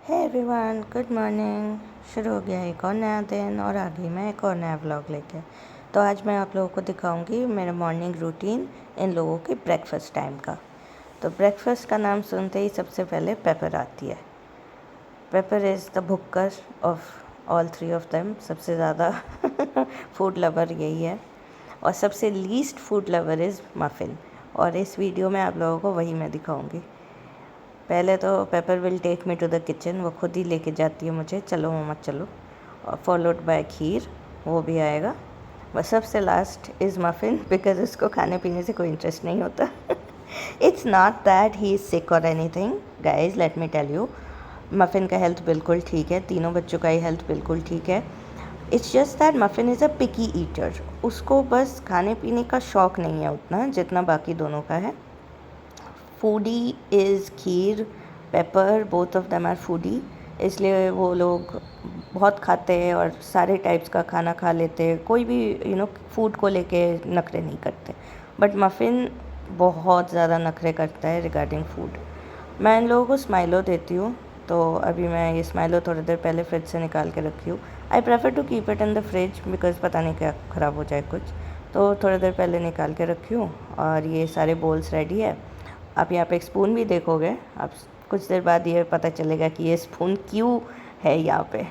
Hey everyone, good morning. शुरू हो गया एक और नया दिन और आ गई मैं एक और नया व्लॉग लेके। तो आज मैं आप लोगों को दिखाऊंगी मेरा मॉर्निंग रूटीन इन लोगों के ब्रेकफास्ट टाइम का। तो ब्रेकफास्ट का नाम सुनते ही सबसे पहले पेपर आती है। पेपर इज़ द भुक्कर of all three of them. सबसे ज़्यादा फूड लवर यही है और सबसे least food lover is Muffin. और इस वीडियो में आप लोगों को वही मैं दिखाऊंगी। पहले तो Pepper will take me to the kitchen, वो खुद ही लेके जाती है मुझे, चलो मम्मा चलो। और फॉलोड बाय खीर, वो भी आएगा। बस सबसे लास्ट इज़ मफ़िन, बिकॉज उसको खाने पीने से कोई इंटरेस्ट नहीं होता। It's not that he is sick और anything guys, let me tell you. Muffin का हेल्थ बिल्कुल ठीक है, तीनों बच्चों का ही हेल्थ बिल्कुल ठीक है। It's just that Muffin is a picky eater. उसको बस खाने पीने का शौक़ नहीं है उतना जितना बाकी दोनों का है। Foodie is Kheer, Pepper, both of them are foodie, इसलिए वो लोग बहुत खाते हैं और सारे टाइप्स का खाना खा लेते हैं। कोई भी फूड को लेके नखरे नहीं करते। बट मफ़िन बहुत ज़्यादा नखरे करता है रिगार्डिंग फूड। मैं इन लोगों को स्माइलो देती हूँ, तो अभी मैं ये स्माइलो थोड़ी देर पहले फ्रिज से निकाल के रखी हूँ। I prefer to keep it in the fridge because पता नहीं क्या ख़राब हो जाए कुछ, तो थोड़ी देर पहले निकाल के रखी हूँ। और ये सारे बोल्स रेडी है। आप यहाँ पे एक स्पून भी देखोगे, आप कुछ देर बाद ये पता चलेगा कि ये स्पून क्यों है यहाँ पे।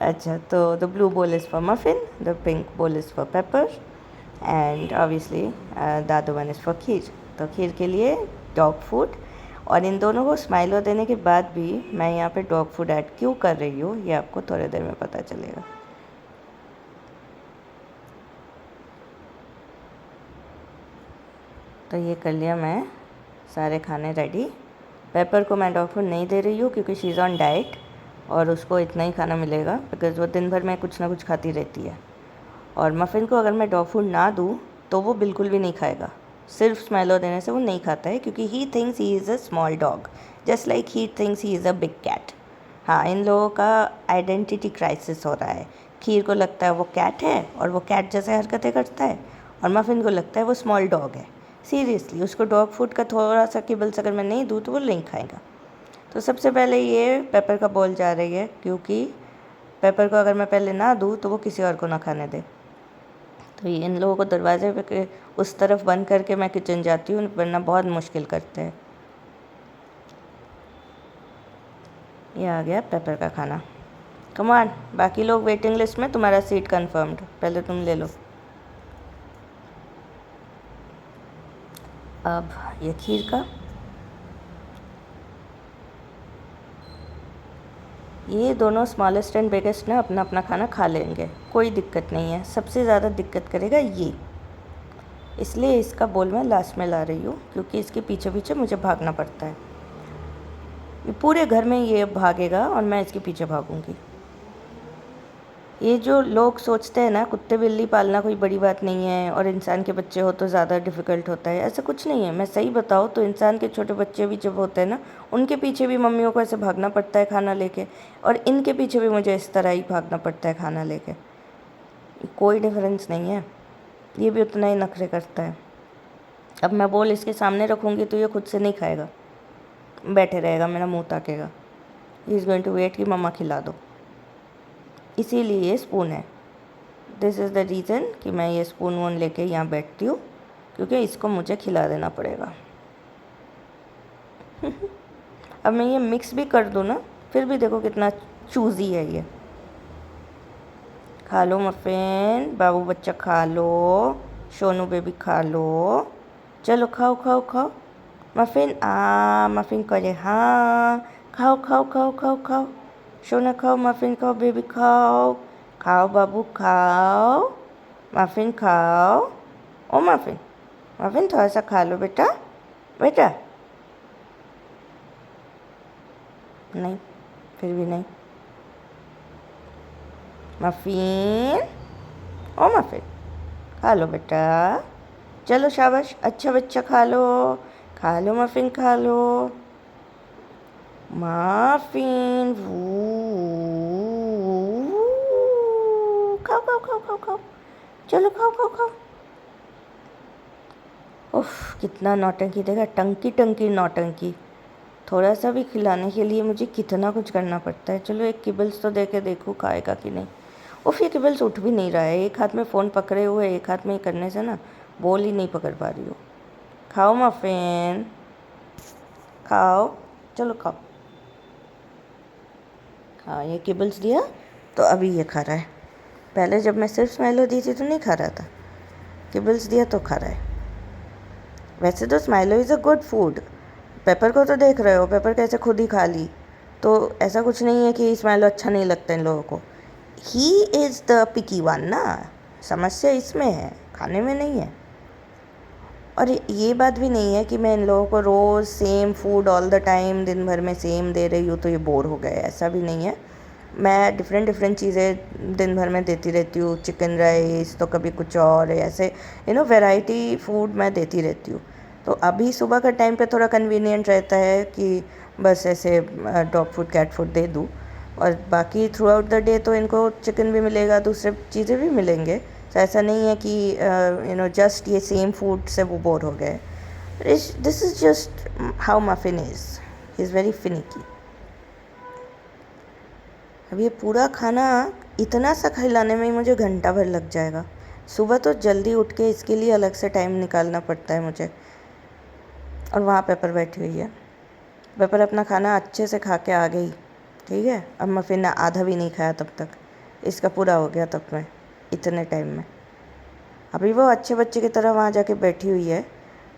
अच्छा, तो the blue bowl is for Muffin, the pink bowl is for Pepper and obviously the other one is for Kheer. तो खीर के लिए डॉग फूड। और इन दोनों को स्माइलो देने के बाद भी मैं यहाँ पे डॉग फूड ऐड क्यों कर रही हूँ, ये आपको थोड़ी देर में पता चलेगा। तो ये कर लिया मैं सारे खाने रेडी। पेपर को मैं डॉग फूड नहीं दे रही हूँ क्योंकि शी इज़ ऑन डाइट और उसको इतना ही खाना मिलेगा बिकॉज़ वो दिन भर में कुछ ना कुछ खाती रहती है। और मफ़िन को अगर मैं डॉग फूड ना दूँ तो वो बिल्कुल भी नहीं खाएगा। सिर्फ स्माइलो देने से वो नहीं खाता है क्योंकि he thinks he is a small dog, just like he thinks he is a big cat. हाँ, इन लोगों का आइडेंटिटी क्राइसिस हो रहा है। खीर को लगता है वो कैट है और वो कैट जैसे हरकतें करता है, और मफ़िन को लगता है वो स्मॉल डॉग है। सीरियसली, उसको डॉग फूड का थोड़ा सा किबल्स अगर मैं नहीं दूँ तो वो नहीं खाएगा। तो सबसे पहले ये पेपर का बॉल जा रही है क्योंकि पेपर को अगर मैं पहले ना दूँ तो वो किसी और को ना खाने दे। तो ये इन लोगों को दरवाजे पे उस तरफ बंद करके मैं किचन जाती हूँ, वरना बहुत मुश्किल करते हैं। ये आ गया पेपर का खाना। कम ऑन, बाकी लोग वेटिंग लिस्ट में, तुम्हारा सीट कंफर्म्ड, पहले तुम ले लो। अब ये खीर का, ये दोनों स्मॉलेस्ट एंड बिगेस्ट ना अपना अपना खाना खा लेंगे, कोई दिक्कत नहीं है। सबसे ज़्यादा दिक्कत करेगा ये, इसलिए इसका बोल मैं लास्ट में ला रही हूँ क्योंकि इसके पीछे पीछे मुझे भागना पड़ता है। ये पूरे घर में ये भागेगा और मैं इसके पीछे भागूंगी। ये जो लोग सोचते हैं ना कुत्ते बिल्ली पालना कोई बड़ी बात नहीं है और इंसान के बच्चे हो तो ज़्यादा डिफ़िकल्ट होता है, ऐसा कुछ नहीं है। मैं सही बताऊँ तो इंसान के छोटे बच्चे भी जब होते हैं ना, उनके पीछे भी मम्मियों को ऐसे भागना पड़ता है खाना लेके, और इनके पीछे भी मुझे इस तरह ही भागना पड़ता है खाना लेके। कोई डिफरेंस नहीं है, ये भी उतना ही नखरे करता है। अब मैं बोल इसके सामने रखूँगी तो ये खुद से नहीं खाएगा, बैठे रहेगा, मेरा मुँह ताकेगा। He is going to wait कि मम्मा खिला दो, इसीलिए ये स्पून है। दिस इज़ द रीज़न कि मैं ये स्पून वून लेके यहाँ बैठती हूँ, क्योंकि इसको मुझे खिला देना पड़ेगा। अब मैं ये मिक्स भी कर दूँ ना, फिर भी देखो कितना चूज़ी है ये। खा लो मफ़िन, बाबू बच्चा खा लो, सोनू बेबी खा लो, चलो खाओ खाओ खाओ। मफ़िन मफ़िन करे हाँ, खाओ खाओ खाओ खाओ खाओ, सोना खाओ, मफ़िन खाओ, बेबी खाओ, खाओ बाबू खाओ, मफ़िन खाओ। ओ मफ़िन, मफ़िन थोड़ा सा खा लो बेटा, बेटा। नहीं, फिर भी नहीं। मफ़िन, ओ मफ़िन, खा लो बेटा, चलो शाबाश, अच्छा बच्चा, खा लो मफ़िन, खा लो मफ़िन। खाओ खाओ खाओ खाओ खाओ, चलो खाओ खाओ खाओ। उफ, कितना नौटंकी, देखा, टंकी टंकी नौटंकी। थोड़ा सा भी खिलाने के लिए मुझे कितना कुछ करना पड़ता है। चलो एक किबल्स तो दे के देखूँ खाएगा कि नहीं। उफ, ये किबल्स उठ भी नहीं रहा है, एक हाथ में फ़ोन पकड़े हुए एक हाथ में करने से ना बोल ही नहीं पकड़ पा रही हूँ। खाओ मफिन, खाओ, चलो खाओ। हाँ, ये किबल्स दिया तो अभी ये खा रहा है। पहले जब मैं सिर्फ स्माइलो दी थी तो नहीं खा रहा था, किबल्स दिया तो खा रहा है। वैसे तो स्माइलो is a good food. Pepper को तो देख रहे हो, पेपर कैसे खुद ही खा ली। तो ऐसा कुछ नहीं है कि स्माइलो अच्छा नहीं लगता इन लोगों को। He is the picky one ना, समस्या इसमें है, खाने में नहीं है। और ये बात भी नहीं है कि मैं इन लोगों को रोज़ same food all the time दिन भर में सेम दे रही हूँ तो ये बोर हो गए, ऐसा भी नहीं है। मैं डिफरेंट डिफरेंट चीज़ें दिन भर में देती रहती हूँ, चिकन राइस तो कभी कुछ और, ऐसे वैरायटी फूड मैं देती रहती हूँ। तो अभी सुबह का टाइम पे थोड़ा कन्वीनियंट रहता है कि बस ऐसे डॉग फूड कैट फूड दे दूँ, और बाकी थ्रू आउट द डे तो इनको चिकन भी मिलेगा, दूसरे चीज़ें भी मिलेंगे। तो ऐसा नहीं है कि जस्ट ये सेम फूड से वो बोर हो गए। This is just how muffin is, he is very finicky. अब ये पूरा खाना इतना सा खिलाने में ही मुझे घंटा भर लग जाएगा। सुबह तो जल्दी उठ के इसके लिए अलग से टाइम निकालना पड़ता है मुझे। और वहाँ पेपर बैठी हुई है, पेपर अपना खाना अच्छे से खा के आ गई, ठीक है। अब मफिन ने आधा भी नहीं खाया तब तक, इसका पूरा हो गया तब में, इतने टाइम में। अभी वो अच्छे बच्चे की तरह वहाँ जाके बैठी हुई है,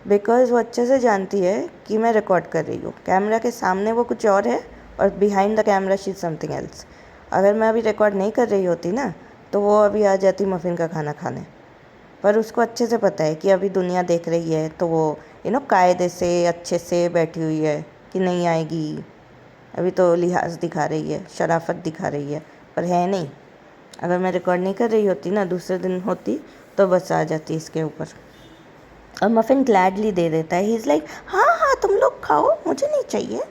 बिकॉज़ वो अच्छे से जानती है कि मैं रिकॉर्ड कर रही हूँ। कैमरा के सामने वो कुछ और है और behind the camera she is something else. अगर मैं अभी रिकॉर्ड नहीं कर रही होती ना तो वो अभी आ जाती मफिन का खाना खाने। पर उसको अच्छे से पता है कि अभी दुनिया देख रही है, तो वो कायदे से अच्छे से बैठी हुई है कि नहीं आएगी। अभी तो लिहाज दिखा रही है, शराफत दिखा रही है, पर है नहीं। अगर मैं रिकॉर्ड नहीं कर रही होती ना, दूसरे दिन होती, तो बस आ जाती इसके ऊपर। और मफिन ग्लैडली दे देता है। ही इज़ लाइक हाँ हाँ तुम लोग खाओ, मुझे नहीं चाहिए।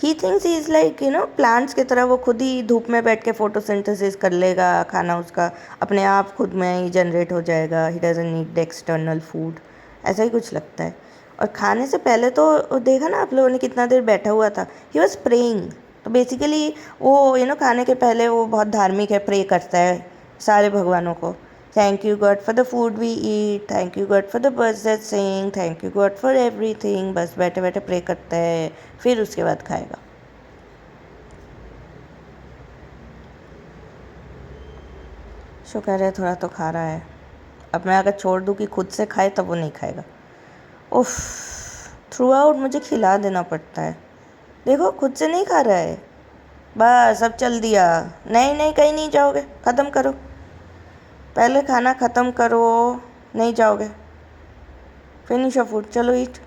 ही thinks he is like plants की तरह, वो खुद ही धूप में बैठ के फोटोसिंथेसिस कर लेगा, खाना उसका अपने आप खुद में ही जनरेट हो जाएगा। He doesn't need external food, ऐसा ही कुछ लगता है। और खाने से पहले तो देखा ना आप लोगों ने कितना देर बैठा हुआ था, ही वॉज प्रेइंग। तो बेसिकली वो खाने के पहले वो बहुत धार्मिक है, प्रे करता है सारे भगवानों को। Thank you God for the food we eat, thank you God for the birds that sing, thank you God for everything. बस बैठे बैठे प्रे करता है, फिर उसके बाद खाएगा। शुक्र है थोड़ा तो खा रहा है। अब मैं अगर छोड़ दूँ कि खुद से खाए तब वो नहीं खाएगा। उफ, थ्रू आउट मुझे खिला देना पड़ता है। देखो खुद से नहीं खा रहा है, बस अब चल दिया। नहीं नहीं कहीं नहीं जाओगे, ख़त्म करो, पहले खाना ख़त्म करो, नहीं जाओगे। फिनिश योर फूड, चलो ईट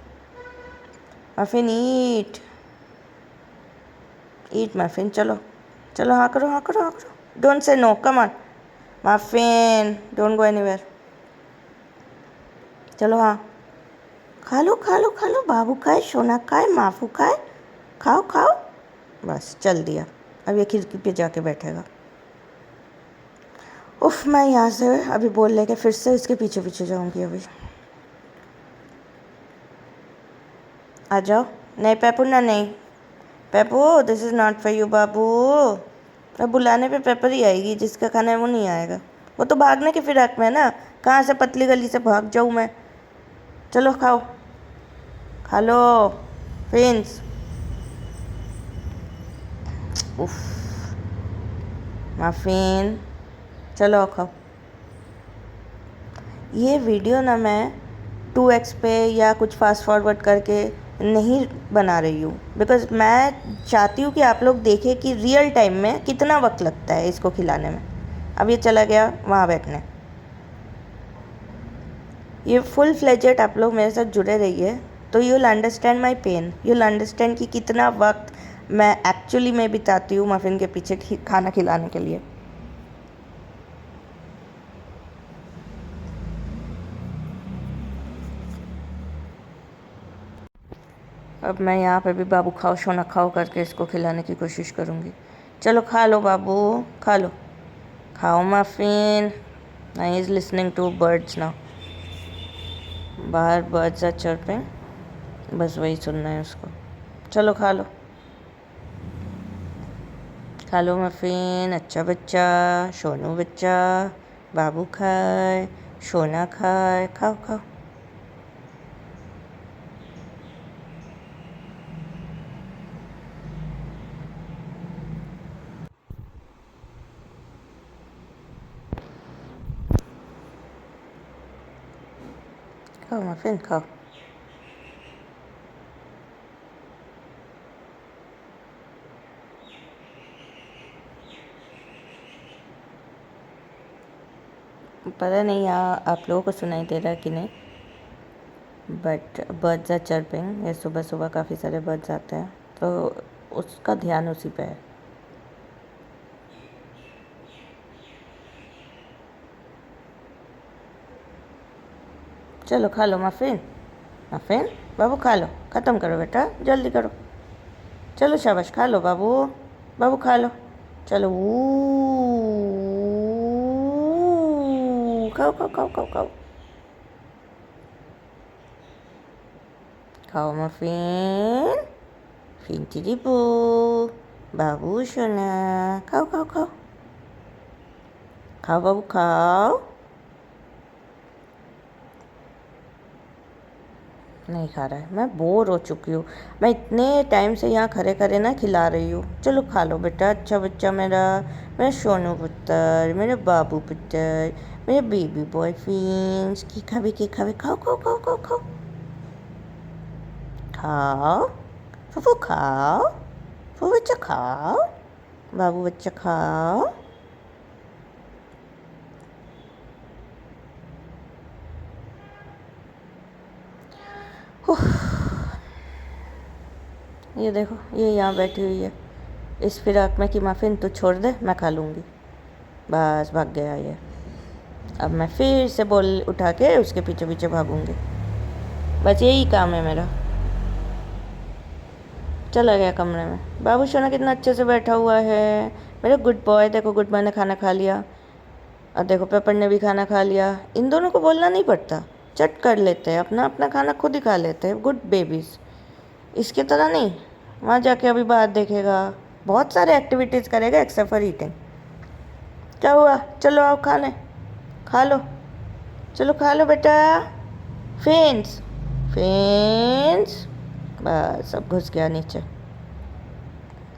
मफिन, ईट ईट मफिन, चलो चलो, हाँ करो हाँ करो हाँ करो, don't say no, come on Muffin, don't go anywhere, चलो हाँ खा लो खा लो खा लो, बाबू खाए, सोना खाए, माफू खाए, खाओ खाओ। बस चल दिया, अब ये खिड़की पे जाके बैठेगा। उफ, मैं यहाँ से अभी बोल लेके फिर से इसके पीछे पीछे जाऊँगी अभी। आ जाओ, नहीं पेपू ना, नहीं Pepu, this is not for you babu. अब बुलाने पे पेपर ही आएगी, जिसका खाना है वो नहीं आएगा। वो तो भागने की फिराक में है ना, कहाँ से पतली गली से भाग जाऊँ मैं। चलो खाओ, खा लो फिन्स। उफ मफिन, चलो खाओ। ये वीडियो ना मैं 2x पे या कुछ फास्ट फॉरवर्ड करके नहीं बना रही हूँ, बिकॉज़ मैं चाहती हूँ कि आप लोग देखें कि रियल टाइम में कितना वक्त लगता है इसको खिलाने में। अब ये चला गया वहाँ बैठने। ये फुल फ्लेजेड आप लोग मेरे साथ जुड़े रहिए, तो you will understand my pain, you will understand कि कितना वक्त मैं एक्चुअली में बिताती हूँ मफिन के पीछे खाना खिलाने के लिए। अब मैं यहाँ पे भी बाबू खाओ सोना खाओ करके इसको खिलाने की कोशिश करूँगी। चलो खा लो बाबू, खा लो, खाओ Muffin. He is listening to birds now, बाहर बर्ड्स आर चर्पिंग, बस वही सुनना है उसको। चलो खा लो मफ़िन। अच्छा बच्चा, सोनू बच्चा, बाबू खाए, सोना खाए, खाओ खाओ। खाओ मफ़िन खाओ। पता नहीं यहाँ आप लोगों को सुनाई दे रहा है कि नहीं, बट बर्ड्स आर चर्पिंग। ये सुबह सुबह काफ़ी सारे बर्ड्स आते हैं, तो उसका ध्यान उसी पे है। चलो खा लो मफ़िन। मफ़िन बाबू खा लो, ख़त्म करो बेटा, जल्दी करो। चलो शाबाश, खा लो बाबू, बाबू खा लो। चलो खाओ खाओ खाओ खाओ खाओ। खाओ मफ़िन, फिंचरी बू, बाबू सोना, खाओ खाओ खाओ। खाओ बाबू खाओ। नहीं खा रहा है, मैं बोर हो चुकी हूँ। मैं इतने टाइम से यहाँ खड़े खड़े ना खिला रही हूँ। चलो खा लो बेटा, अच्छा बच्चा मेरा, मेरा सोनू पुत्र, मेरा बाबू पुत्र, मेरे बेबी बॉय फिंच। की खावे खाओ खाओ खाओ खाओ खाओ। खाओ फूफू खाओ, फूफू बच्चा खाओ, बाबू बच्चा खाओ। ये देखो, ये यहाँ बैठी हुई है इस फिराक में कि मफ़िन तू छोड़ दे, मैं खा लूँगी। बस भाग गया ये। अब मैं फिर से बॉल उठा के उसके पीछे पीछे भागूंगी। बस यही काम है मेरा। चला गया कमरे में। बाबू सोना कितना अच्छे से बैठा हुआ है, मेरा गुड बॉय। देखो गुड बॉय ने खाना खा लिया, और देखो पेपर ने भी खाना खा लिया। इन दोनों को बोलना नहीं पड़ता, चट कर लेते हैं, अपना अपना खाना खुद ही खा लेते हैं, गुड बेबीज़। इसके तरह नहीं, वहाँ जाके अभी बात देखेगा, बहुत सारे एक्टिविटीज़ करेगा एक्सेप्ट फॉर ईटिंग। क्या हुआ, चलो आओ खाने, खा लो। चलो खा लो बेटा। फेंस फेंस, बस अब घुस गया नीचे।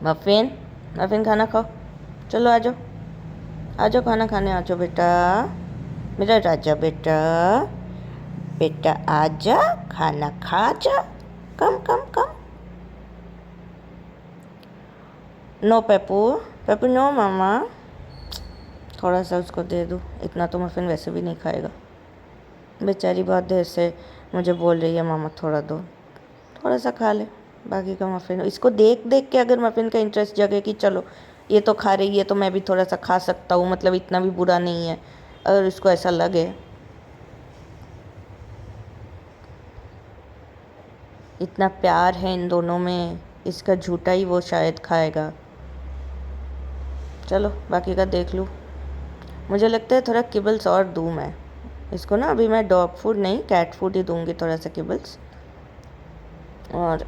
मफ़िन मफ़िन खाना खाओ। चलो आ जाओ, आ जाओ खाना खाने, आ जाओ बेटा, मेरा राजा बेटा। बेटा आ जा, खाना खा जा, कम कम कम। नो पेपू, पेपू नो मामा। थोड़ा सा उसको दे दूँ, इतना तो मफ़िन वैसे भी नहीं खाएगा। बेचारी बहुत देर से मुझे बोल रही है मामा थोड़ा दो, थोड़ा सा खा ले। बाकी का मफ़िन, इसको देख देख के अगर मफ़िन का इंटरेस्ट जगे कि चलो ये तो खा रही है तो मैं भी थोड़ा सा खा सकता हूँ, मतलब इतना भी बुरा नहीं है, अगर इसको ऐसा लगे, इतना प्यार है इन दोनों में, इसका झूठा ही वो शायद खाएगा। चलो बाकी का देख लूँ। मुझे लगता है थोड़ा किबल्स और दूँ मैं इसको ना। अभी मैं डॉग फूड नहीं, कैट फूड ही दूँगी, थोड़ा सा किबल्स, और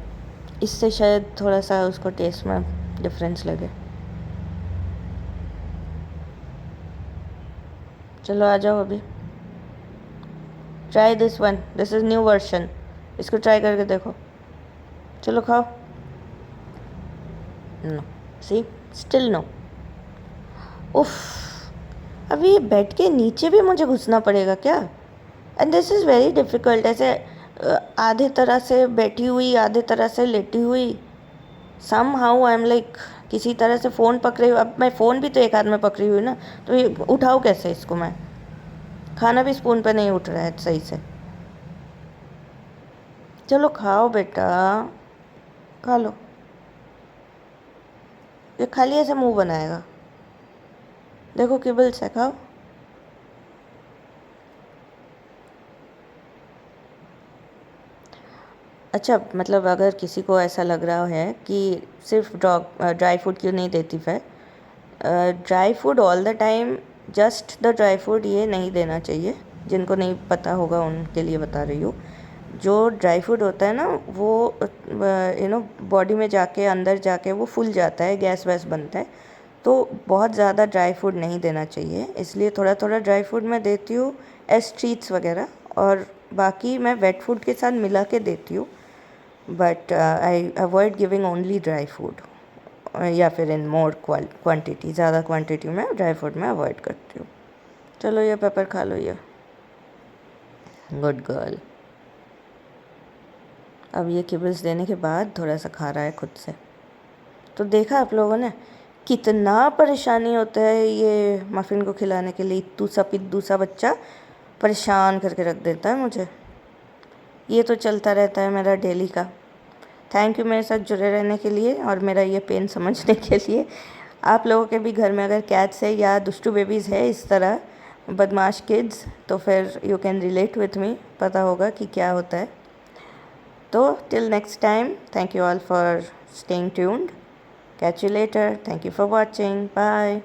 इससे शायद थोड़ा सा उसको टेस्ट में डिफरेंस लगे। चलो आ जाओ अभी, try this one, this is new version, इसको ट्राई करके देखो। चलो खाओ। नो, सी स्टिल नो। उफ, अभी बेड के नीचे भी मुझे घुसना पड़ेगा क्या? And this is very difficult. ऐसे आधे तरह से बैठी हुई, आधे तरह से लेटी हुई, somehow I am like किसी तरह से फ़ोन पकड़े हुई। अब मैं फ़ोन भी तो एक हाथ में पकड़ी हुई ना, तो ये उठाऊँ कैसे इसको मैं? खाना भी स्पून पे नहीं उठ रहा है सही से। चलो खाओ बेटा, खा लो। ये खाली ऐसे मुंह बनाएगा, देखो किबल्स है, खाओ। अच्छा, मतलब अगर किसी को ऐसा लग रहा है कि सिर्फ ड्राई फूड क्यों नहीं देती फिर, dry food all the time, just the dry food ये नहीं देना चाहिए। जिनको नहीं पता होगा उनके लिए बता रही हूँ। जो ड्राई फूड होता है ना वो बॉडी में जाके अंदर जाके वो फूल जाता है, गैस वैस बनता है, तो बहुत ज़्यादा ड्राई फूड नहीं देना चाहिए। इसलिए थोड़ा थोड़ा ड्राई फूड मैं देती हूँ एज ट्रीट्स वगैरह, और बाकी मैं वेट फूड के साथ मिला के देती हूँ। But I avoid giving only dry food, या फिर इन मोर क्वांटिटी, ज़्यादा क्वांटिटी में ड्राई फूड में अवॉइड करती हूँ। चलो ये पेपर खा लो, ये गुड गर्ल। अब ये किबल्स देने के बाद थोड़ा सा खा रहा है खुद से। तो देखा आप लोगों ने कितना परेशानी होता है ये मफ़िन को खिलाने के लिए। इत्तू सा पिद्दू सा बच्चा परेशान करके रख देता है मुझे। ये तो चलता रहता है मेरा डेली का। थैंक यू मेरे साथ जुड़े रहने के लिए और मेरा ये पेन समझने के लिए। आप लोगों के भी घर में अगर कैट्स है या दुष्टू बेबीज़ है इस तरह बदमाश किड्स, तो फिर you can relate with me, पता होगा कि क्या होता है। तो till next time, thank you all for staying tuned. Catch you later. Thank you for watching. Bye.